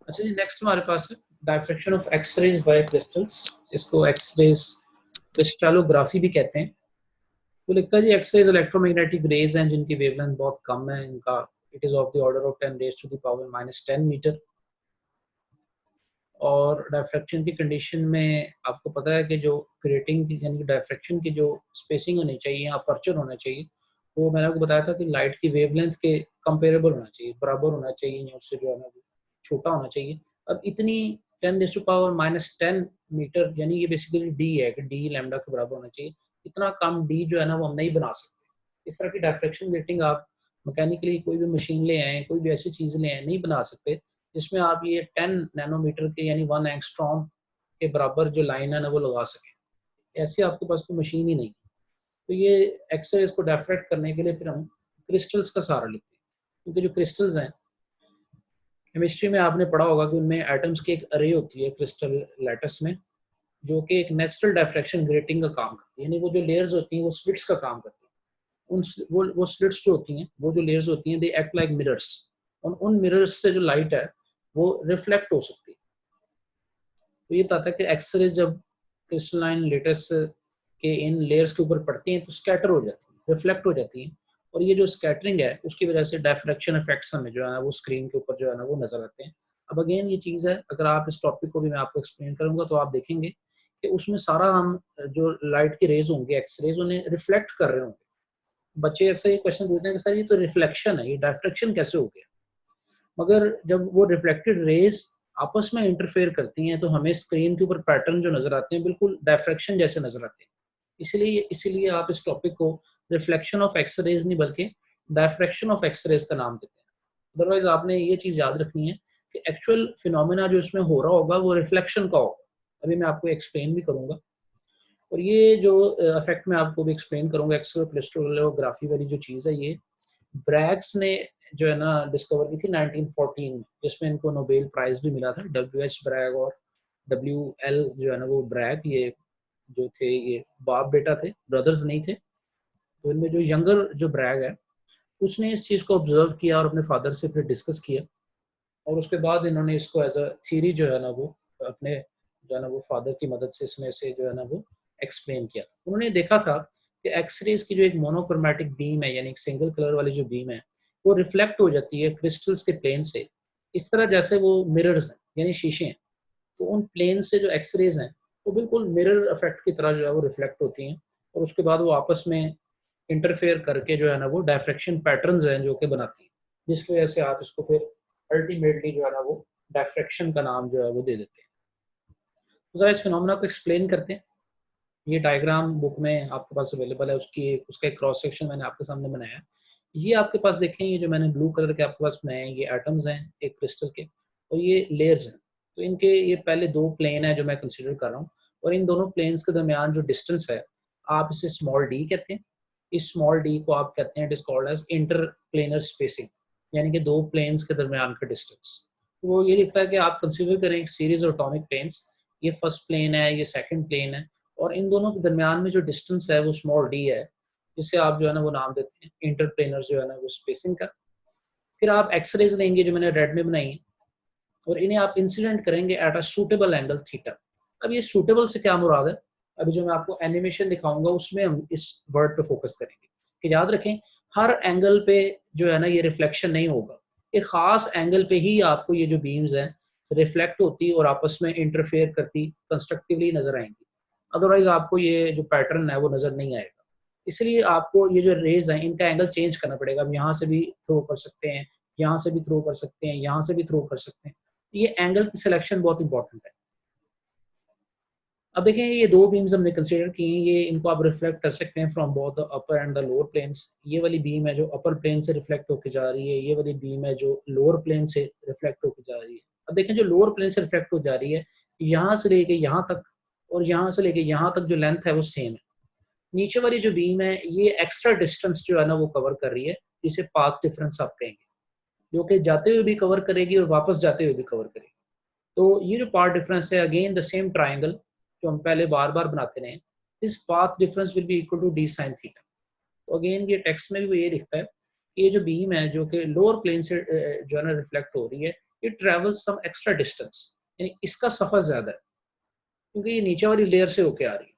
अच्छा जी, नेक्स्ट हमारे पास है diffraction of X-rays by crystals. इसको एक्स-रेज क्रिस्टलोग्राफी भी कहते हैं। तो लिखता है जी, एक्स-रेज इलेक्ट्रोमैग्नेटिक रेज हैं जिनकी वेवलेंथ बहुत कम है। इनका it is of the order of 10 raise to the power -10 meter. और डायफ्रैक्शन की कंडीशन में आपको पता है कि जो ग्रेटिंग की यानी कि डायफ्रैक्शन की जो स्पेसिंग होनी चाहिए, अपर्चर होना चाहिए, वो मैंने आपको बताया था कि लाइट की वेवलेंथ के कंपेरेबल होना चाहिए, बराबर होना चाहिए, या उससे जो है ना वो छोटा होना चाहिए। अब इतनी 10⁻⁻10 मीटर यानी ये बेसिकली डी है कि डी लैम्डा के बराबर होना चाहिए। इतना कम डी जो है ना वो हम नहीं बना सकते। इस तरह की डायफ्रैक्शन ग्रेटिंग आप मैकेनिकली कोई भी मशीन ले आए, कोई भी ऐसी चीज़ ले आए, नहीं बना सकते जिसमें आप ये 10 नैनोमीटर के यानी 1 एंगस्ट्रॉम के बराबर जो लाइन है ना वो लगा सकें। ऐसी आपके पास कोई मशीन ही नहीं। तो ये एक्सरेज को डायफ्रैक्ट करने के लिए फिर हम क्रिस्टल्स का सहारा लेते हैं, क्योंकि जो क्रिस्टल्स हैं, केमिस्ट्री में आपने पढ़ा होगा कि उनमें एटम्स की एक अरे होती है क्रिस्टल लैटिस में, जो कि एक नेचुरल डायफ्रैक्शन ग्रेटिंग का काम करती है। यानी वो जो लेयर्स होती हैं वो स्लिट्स का काम करती हैं। वो स्लिट्स जो होती हैं, वो जो लेयर्स होती हैं, दे एक्ट लाइक मिरर्स। उन मिरर्स से जो लाइट है वो रिफ्लेक्ट हो सकती है। तो ये बताता है कि एक्सरे जब क्रिस्टलाइन लेटेस के इन लेयर्स के ऊपर पड़ती हैं तो स्कैटर हो जाती हैं, रिफ्लेक्ट हो जाती हैं। और ये जो स्कैटरिंग है उसकी वजह से डायफ्रैक्शन इफेक्ट्स हमें जो है ना वो स्क्रीन के ऊपर जो है ना वो नजर आते हैं। अब अगेन ये चीज़ है, अगर आप इस टॉपिक को भी मैं आपको एक्सप्लेन करूंगा तो आप देखेंगे कि उसमें सारा हम जो लाइट की रेज होंगे, एक्स रेज, उन्हें रिफ्लेक्ट कर रहे होंगे। बच्चे अक्सर ये क्वेश्चन पूछते हैं कि सर ये तो रिफ्लेक्शन है, ये डायफ्रैक्शन कैसे हो गया? मगर जब वो रिफ्लेक्टेड रेज आपस में इंटरफेयर करती हैं तो हमें स्क्रीन के ऊपर पैटर्न जो नजर आते हैं बिल्कुल डायफ्रैक्शन जैसे नजर आते हैं। इसीलिए आप इस टॉपिक को रिफ्लेक्शन ऑफ एक्स रेज नहीं बल्कि डायफ्रैक्शन ऑफ एक्स रेज का नाम देते हैं। अदरवाइज आपने ये चीज याद रखनी है कि एक्चुअल फिनोमेना जो इसमें हो रहा होगा वो रिफ्लेक्शन का होगा। अभी मैं आपको एक्सप्लेन भी करूंगा। और ये जो इफेक्ट मैं आपको भी एक्सप्लेन करूंगा, एक्स क्रिस्टलोग्राफी वाली जो चीज़ है, ये ब्रैग्स ने जो है ना डिस्कवर की थी 1914 में, जिसमें इनको नोबेल प्राइज भी मिला था। डब्ल्यू एच ब्रैग और डब्ल्यू एल जो है ना वो ब्रैग, ये जो थे ये बाप बेटा थे, ब्रदर्स नहीं थे। तो इनमें जो यंगर जो ब्रैग है उसने इस चीज़ को ऑब्जर्व किया और अपने फादर से फिर डिस्कस किया। और उसके बाद इन्होंने इसको एज अ थ्योरी जो है ना वो अपने जो है ना वो फादर की मदद से इसमें से जो है ना वो एक्सप्लेन किया। उन्होंने देखा था कि एक्सरेज की जो एक मोनोक्रोमेटिक बीम है, यानी एक सिंगल कलर वाली जो बीम है, वो रिफ्लेक्ट हो जाती है क्रिस्टल्स के प्लेन से, इस तरह जैसे वो मिरर्स हैं यानी शीशे हैं। तो उन प्लेन से जो एक्सरेज हैं वो बिल्कुल मिरर इफेक्ट की तरह जो है वो रिफ्लेक्ट होती हैं। और उसके बाद वो आपस में इंटरफेयर करके जो है ना वो डायफ्रैक्शन पैटर्न्स हैं जो कि बनाती हैं, जिसकी वजह से आप इसको फिर अल्टीमेटली जो है ना वो डायफ्रैक्शन का नाम जो है वो दे देते हैं। तो जरा इस फिनोमेना को एक्सप्लेन करते हैं। ये डायग्राम बुक में आपके पास अवेलेबल है, उसका एक क्रॉस सेक्शन मैंने आपके सामने बनाया है। ये आपके पास देखें, ये जो मैंने ब्लू कलर के आपके पास बनाए हैं, ये एटम्स हैं एक क्रिस्टल के, और ये लेयर्स हैं। तो इनके ये पहले दो प्लेन है जो मैं कंसिडर कर रहा हूँ, और इन दोनों प्लेन्स के दरमियान जो डिस्टेंस है आप इसे स्मॉल डी कहते हैं। इस स्मॉल डी को आप कहते हैं, it is called as interplanar spacing, यानी कि दो प्लेन्स के दरमियान का डिस्टेंस। तो वो ये लिखता है कि आप कंसिडर करें एक सीरीज ऑफ एटॉमिक प्लेन्स, ये फर्स्ट प्लेन है, ये सेकंड प्लेन है, और इन दोनों के दरमियान में जो डिस्टेंस है वो स्मॉल डी है, जिसे आप जो है ना वो नाम देते हैं इंटरप्लेनर जो है ना वो स्पेसिंग का। फिर आप एक्सरेज लेंगे जो मैंने रेड में बनाई है, और इन्हें आप इंसिडेंट करेंगे at a suitable angle theta. अब ये सूटेबल से क्या मुराद है, अभी जो मैं आपको एनिमेशन दिखाऊंगा उसमें हम इस वर्ड पे फोकस करेंगे। कि याद रखें, हर एंगल पे जो है ना ये रिफ्लेक्शन नहीं होगा, एक खास एंगल पे ही आपको ये जो बीम्स हैं रिफ्लेक्ट होती और आपस में इंटरफेयर करती कंस्ट्रक्टिवली नजर आएंगी। अदरवाइज आपको ये जो पैटर्न है वो नजर नहीं आएगा। इसलिए आपको ये जो रेज हैं इनका एंगल चेंज करना पड़ेगा। अब यहाँ से भी थ्रो कर सकते हैं, यहाँ से भी थ्रो कर सकते हैं, यहाँ से भी थ्रो कर सकते हैं। ये एंगल की सिलेक्शन बहुत इंपॉर्टेंट है। अब देखें, ये दो बीम्स हमने कंसीडर की हैं, ये इनको आप रिफ्लेक्ट कर सकते हैं from both the upper and the lower planes. ये वाली बीम है जो अपर प्लेन से रिफ्लेक्ट होकर जा रही है, ये वाली बीम है जो लोअर प्लेन से रिफ्लेक्ट होकर जा रही है। अब देखें, जो लोअर प्लेन से रिफ्लेक्ट हो जा रही है, यहाँ से लेके यहाँ तक और यहाँ से लेके यहाँ तक जो लेंथ है वो सेम है। नीचे वाली जो बीम है ये एक्स्ट्रा डिस्टेंस जो है ना वो कवर कर रही है, जिसे पाथ डिफरेंस आप कहेंगे, जो कि जाते हुए भी कवर करेगी और वापस जाते हुए भी कवर करेगी। तो ये जो पाथ डिफरेंस है, अगेन द सेम ट्राइंगल जो हम पहले बार बार बनाते रहे, this path difference will be equal to d sine theta. तो अगेन ये टेक्स्ट में भी वो ये लिखता है कि ये जो बीम है जो कि लोअर प्लेन से जो है ना रिफ्लेक्ट हो रही है, it travels some extra distance, यानी इसका सफर ज्यादा है क्योंकि ये नीचे वाली लेयर से होके आ रही है,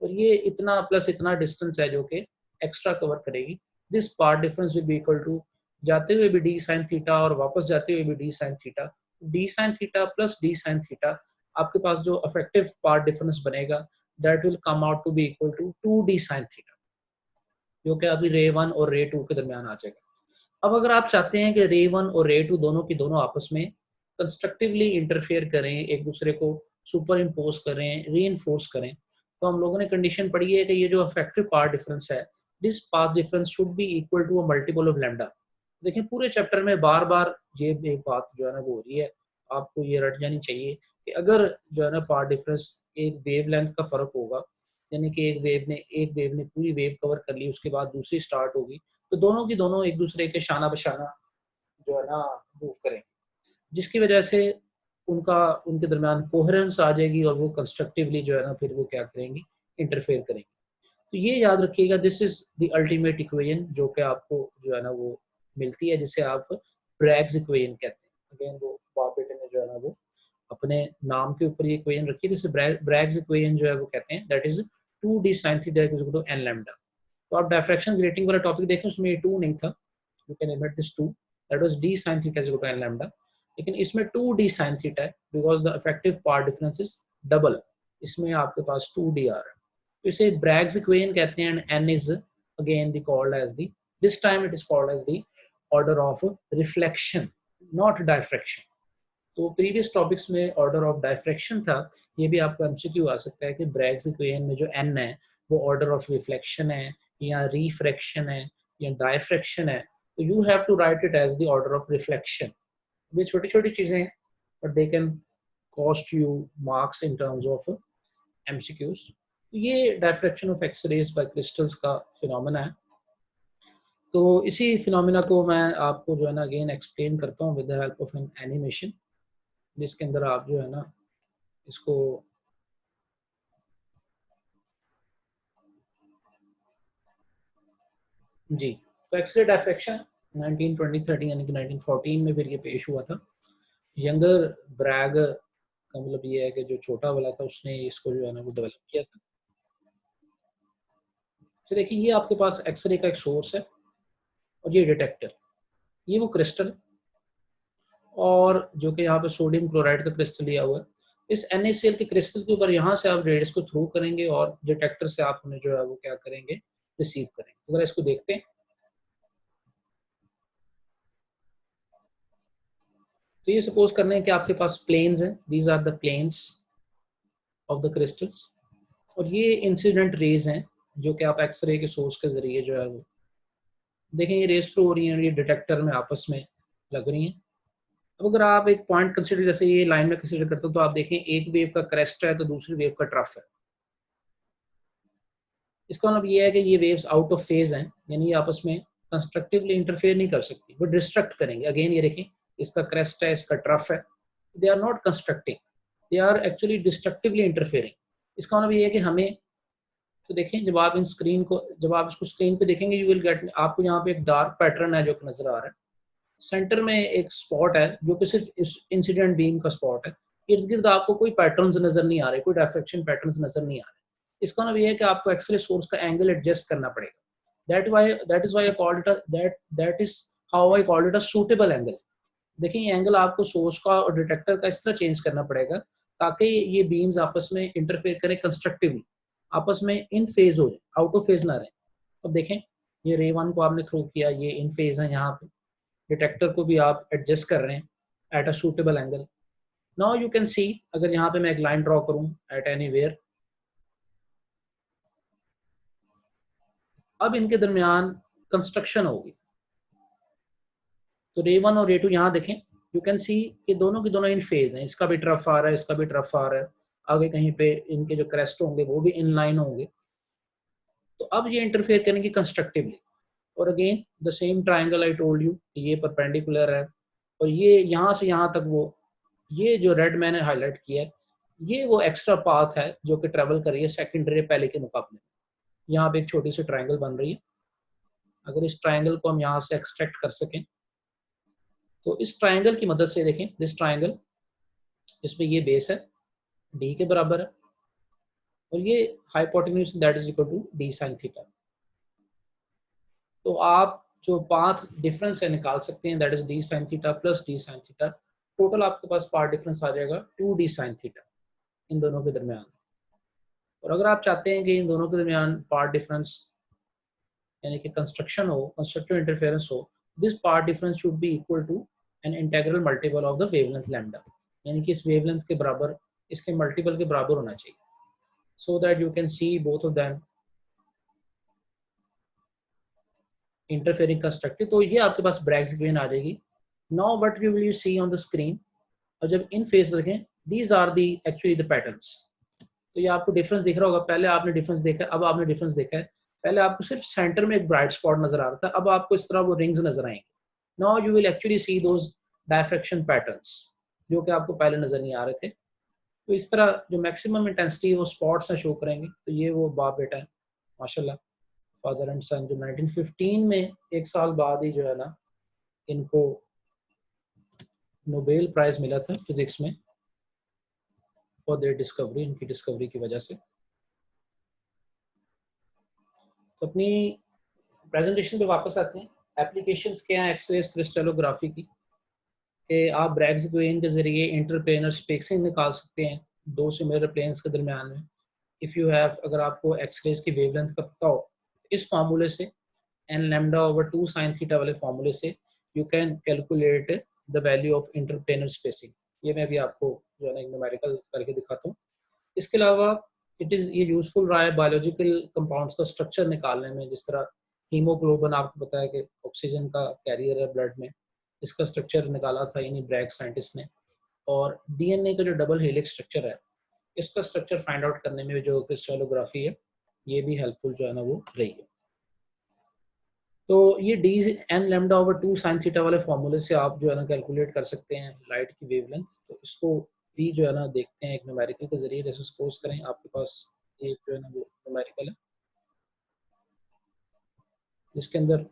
और ये इतना प्लस इतना डिस्टेंस है जो कि एक्स्ट्रा कवर करेगी। This path difference will be equal to, जाते हुए भी डी साइन थीटा और वापस जाते हुए भी d sine theta, d sine theta plus d sine theta, आपके पास जो इफेक्टिव पार्ट डिफरेंस बनेगा that will come out to be equal to 2d sine theta, जो कि अभी रे 1 और रे 2 के दरमियान आ जाएगा। अब अगर आप चाहते हैं कि रे 1 और रे 2 दोनों की दोनों आपस में कंस्ट्रक्टिवली इंटरफेयर करें, एक दूसरे को सुपर इम्पोज करें, री करें, तो हम लोगों ने कंडीशन पढ़ी है कि ये जो इफेक्टिव पार्ट डिफरेंस है, this path difference should be equal to a multiple of lambda. देखिए पूरे चैप्टर में बार बार ये एक बात जो है ना वो हो रही है, आपको ये रट जानी चाहिए कि अगर जो है ना पार्ट डिफरेंस एक वेव लेंथ का फर्क होगा, यानी कि एक वेव ने पूरी वेव कवर कर ली, उसके बाद दूसरी स्टार्ट होगी, तो दोनों की दोनों एक दूसरे के शाना बशाना जो है ना मूव करें, जिसकी वजह से उनके दरमियान कोहेरेंस आ जाएगी और वो कंस्ट्रक्टिवली जो है ना फिर वो क्या करेंगी, इंटरफेयर करेंगे। तो ये याद रखिएगा, this is the ultimate equation जो कि आपको जो है ना वो मिलती है, जिसे आप ब्रैग्स इक्वेशन कहते हैं। अगेन वो बापेटे ने जो है ना वो अपने नाम के ऊपर ये इक्वेशन रखी है, जिसे ब्रैग्स इक्वेशन जो है वो कहते हैं, that is 2d sin theta equal to n lambda. तो आप डायफ्रैक्शन ग्रेटिंग वाला टॉपिक देखें, उसमें ये 2 नहीं था, you can emit this 2, that was d sin theta equal to n lambda, लेकिन इसमें 2d sin theta है because the effective path difference is double, इसमें आपके पास 2d आ रहा है, तो इसे ब्रैग्स इक्वेशन कहते हैं। And n is again the called as the, this time it is called as the order of reflection, not diffraction. तो प्रीवियस टॉपिक्स में ऑर्डर ऑफ डायफ्रैक्शन था, ये भी आपको एमसीक्यू आ सकता है कि ब्रैग्स इक्वेशन में जो n है वो ऑर्डर ऑफ रिफ्लेक्शन है या रिफ्रैक्शन है या डायफ्रैक्शन है, तो you have to write it as the order of reflection. ये छोटी छोटी चीजें हैं but they can cost you marks in terms of MCQs. ये diffraction of X-rays by crystals का फिनोमेना है। तो इसी फिनोमेना को मैं आपको जो है ना अगेन एक्सप्लेन करता हूँ with the help of N animation, जिसके अंदर आप जो है ना इसको जी, तो एक्सरे डायफ्रैक्शन 1920-30 यानी कि 1914 में फिर ये पेश हुआ था। यंगर ब्रैग का मतलब ये है कि जो छोटा वाला था उसने इसको जो है ना वो डेवलप किया था। तो देखिए ये आपके पास एक्सरे का एक सोर्स है और ये डिटेक्टर, ये वो क्रिस्टल और जो कि यहाँ पे सोडियम क्लोराइड का क्रिस्टल लिया हुआ है, इस NaCl के क्रिस्टल के ऊपर यहाँ से आप रेडियस को थ्रू करेंगे और डिटेक्टर से आप उन्हें जो है वो क्या करेंगे, रिसीव करेंगे। तो अगर इसको देखते हैं तो ये सपोज करने हैं कि आपके पास प्लेन्स हैं, these are the planes of the crystals, और ये इंसिडेंट रेज हैं जो कि आप एक्सरे के सोर्स के जरिए जो है वो देखें, ये रेज थ्रू हो रही हैं और ये डिटेक्टर में आपस में लग रही हैं। अब अगर आप एक पॉइंट कंसिडर, जैसे ये लाइन में कंसिडर करते हो, तो आप देखें एक वेव का क्रेस्ट है तो दूसरी वेव का ट्रफ है। इसका मतलब ये है कि ये वेव्स आउट ऑफ फेज हैं, यानी ये आपस में कंस्ट्रक्टिवली इंटरफेयर नहीं कर सकती, वो डिस्ट्रक्ट करेंगे। अगेन ये देखें, इसका क्रेस्ट है, इसका ट्रफ है, they are not constructing, they are actually destructively interfering. इसका मतलब ये है कि हमें, तो देखें जब आप इन स्क्रीन को, जब आप इसको स्क्रीन पे देखेंगे, यू विल गेट, आपको यहाँ पे एक डार्क पैटर्न है जो नजर आ रहा है, सेंटर में एक स्पॉट है जो कि सिर्फ इस इंसिडेंट बीम का स्पॉट है, इर्द गिर्द आपको कोई पैटर्न्स नजर नहीं आ रहे, कोई डायफ्रैक्शन पैटर्न्स नजर नहीं आ रहे। इसका मतलब ये है कि आपको एक्सरे सोर्स का एंगल एडजस्ट करना पड़ेगा। That is why I called it that is how I called it a suitable angle. देखिए ये एंगल आपको सोर्स का और डिटेक्टर का इस तरह चेंज करना पड़ेगा ताकि ये बीम्स आपस में इंटरफेयर करें कंस्ट्रक्टिवली, आपस में इन फेज हो जाए, आउट ऑफ फेज ना रहे। अब देखें ये रे 1 को आपने थ्रू किया, ये इन फेज है, यहाँ पे डिटेक्टर को भी आप एडजस्ट कर रहे हैं at a suitable angle. Now you can सी, अगर यहाँ पे मैं एक लाइन ड्रॉ करूं एट एनीवेयर, अब इनके दरमियान कंस्ट्रक्शन होगी। तो रे 1 और रे 2 यहाँ देखें, यू कैन सी कि दोनों की दोनों इन फेज हैं, इसका भी ट्रफ आ रहा है, इसका भी ट्रफ आ रहा है, आगे कहीं पे इनके जो क्रेस्ट होंगे वो भी इन लाइन होंगे। तो अब ये इंटरफेयर करेंगे कंस्ट्रक्टिवली, और again the same triangle I told you, ये परपेंडिकुलर है और ये यहाँ से यहाँ तक, वो ये जो रेड मैंने हाईलाइट किया है, ये वो एक्स्ट्रा पाथ है जो कि ट्रेवल कर रही है सेकेंडरी पहले के मुकाबले। यहाँ पे एक छोटी सी ट्राइंगल बन रही है, अगर इस ट्राइंगल को हम यहाँ से एक्सट्रैक्ट कर सकें तो इस ट्राइंगल की मदद से देखें, दिस ट्राइंगल, इसमें ये बेस है डी के बराबर है और ये hypotenuse that is equal to d sine theta. तो आप जो पाथ डिफरेंस है निकाल सकते हैं, that is d sine theta plus d sine theta. Total आपके पास पाथ डिफरेंस आ जाएगा 2d साइन थीटा इन दोनों के दरमियान। और अगर आप चाहते हैं कि इन दोनों के दरमियान पाथ डिफरेंस यानी कि कंस्ट्रक्शन हो, कंस्ट्रक्टिव इंटरफेरेंस हो, this path difference should be equal to n integral multiple of the wavelength lambda, यानी कि इस वेवलेंथ के बराबर, इसके मल्टीपल के बराबर होना चाहिए, so that you can see both of them interfering constructive. तो ये आपके पास ब्रैग्स इक्वेशन आ जाएगी। Now what you will see on the screen, और जब इन फेस देखें, these are the actually the patterns. तो ये आपको डिफरेंस दिख रहा होगा, पहले आपने डिफरेंस देखा, अब आपने डिफरेंस देखा है। पहले आपको सिर्फ सेंटर में एक ब्राइट स्पॉट नजर आ रहा था, अब आपको इस तरह वो रिंग्स नजर आएंगे। Now you will actually see those diffraction patterns जो कि आपको पहले नजर नहीं आ रहे थे। तो इस तरह जो मैक्सिमम इंटेंसिटी है वो स्पॉट्स में शो करेंगे। तो ये वो बाप बेटा है माशाल्लाह, फादर एंड सन, जो 1915 में, एक साल बाद ही जो है ना, इनको नोबेल प्राइज मिला था फिजिक्स में फॉर देयर डिस्कवरी, इनकी डिस्कवरी की वजह से। तो अपनी प्रेजेंटेशन पे वापस आते हैं। एप्लीकेशंस क्या हैं एक्सरेज क्रिस्टलोग्राफी की, कि आप ब्रैग्स इक्वेशन के जरिए इंटरप्लेनर स्पेसिंग निकाल सकते हैं दो सिमिलर प्लेन्स के दरमियान में। इफ़ यू हैव, अगर आपको एक्सरेज की वेवलेंथ का पता हो, इस फार्मूले से n lambda over 2 sine theta वाले फार्मूले से you can calculate the value of interplanar spacing. ये मैं भी आपको जो है ना न्यूमेरिकल करके दिखाता हूँ। इसके अलावा ये यूजफुल रहा है बायोलॉजिकल कंपाउंड्स का स्ट्रक्चर निकालने में। जिस तरह हीमोग्लोबिन आपको पता है कि ऑक्सीजन का कैरियर है ब्लड में, इसका स्ट्रक्चर निकाला था इन्हीं ब्रैग साइंटिस्ट ने। और डीएनए का जो डबल हेलिक्स स्ट्रक्चर है, इसका स्ट्रक्चर फाइंड आउट करने में जो क्रिस्टलोग्राफी है, ये भी हेल्पफुल जो है ना वो रही है। तो ये d n lambda over 2 sine theta वाले फॉर्मूले से आप जो है ना कैलकुलेट कर सकते हैं लाइट की वेवलेंथ। तो इसको भी जो है ना देखते हैं एक न्यूमेरिकल के जरिए। जैसे सपोज करें आपके पास एक जो है ना वो न्यूमेरिकल है, जिसके अंदर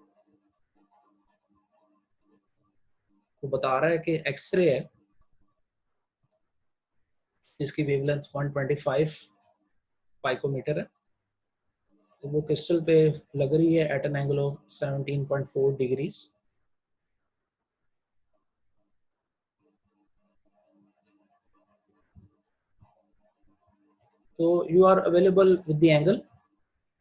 वो बता रहा है कि एक्सरे है, जिसकी वेवलेंथ 125 पाइकोमीटर है। तो वो क्रिस्टल पे लग रही है at an angle of 17.4 degrees. तो you are available with the angle,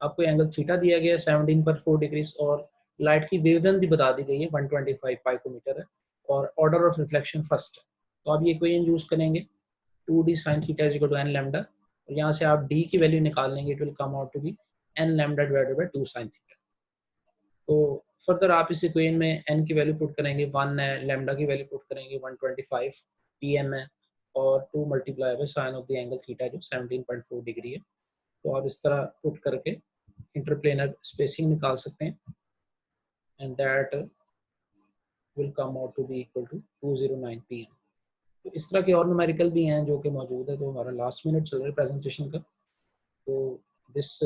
आपको एंगल थीटा दिया गया है 17.4 डिग्रीज, और लाइट की वेवलेंथ भी बता दी गई है 125 पाइकोमीटर है, और ऑर्डर ऑफ रिफ्लेक्शन फर्स्ट है। तो आप ये इक्वेशन यूज करेंगे 2d sin theta is equal to n lambda, और यहाँ से आप d की वैल्यू निकाल लेंगे, it will come out to be n lambda divided by 2 sin theta. तो फर्दर आप इस इक्वेशन में n की वैल्यू पुट करेंगे 1 है, लैम्डा की वैल्यू पुट करेंगे 125 pm है, और 2 multiply by sine of the angle theta जो 17.4 डिग्री है। तो आप इस तरह पुट करके इंटरप्लेनर स्पेसिंग निकाल सकते हैं, and that will come out to be equal to 209 pm। तो इस तरह के और न्यूमेरिकल भी हैं जो कि मौजूद है। तो हमारा लास्ट मिनट चल रहा है प्रेजेंटेशन का। तो दिस